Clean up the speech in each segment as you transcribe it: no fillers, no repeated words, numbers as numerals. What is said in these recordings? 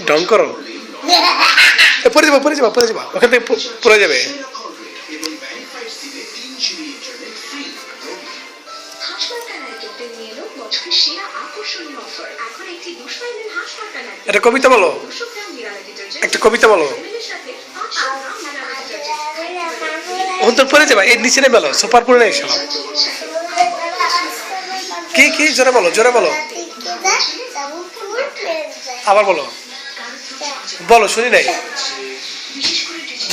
Down করো, পড়ে যাবো পড়ে যাবো পড়ে যাবো, ওখান থেকে পড়ে যাবে। একটা কবিতা বলো, একটা কবিতা বলো। ওখান তো পড়ে যাবে, এর নিচে নেমে এলো, সোফার পরে এসো। কি কি জোরে বলো, জোরে বলো, আবার বলো, বলো শুনি নাই,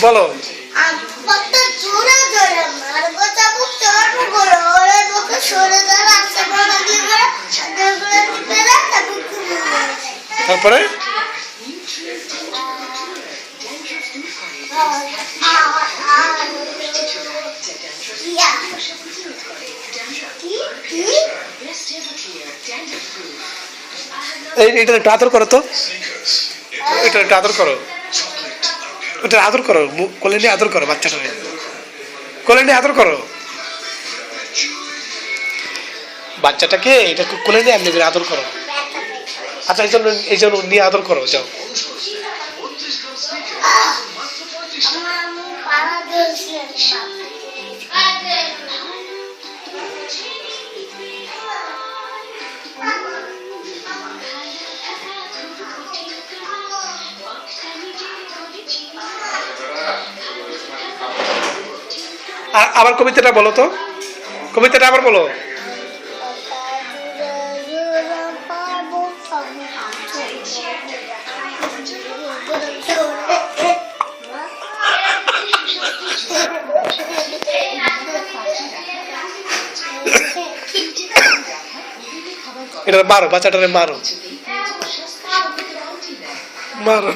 বলো। তারপরে এটা একটু আদর করো তো, এটা একটু আদর করো, ওটা আদর করো, কোলে নিয়ে আদর করো, বাচ্চাটাকে কোলে নিয়ে আদর করো, বাচ্চাটাকে এটা কোলে নিয়ে এমনি করে আদর করো। আচ্ছা এই জন্য নিয়ে আদর করো, যাও। আবার কবিতাটা বলো তো, কবিতাটা আবার বলো। এটা মারো, বাচ্চাটারে মারো, মারো।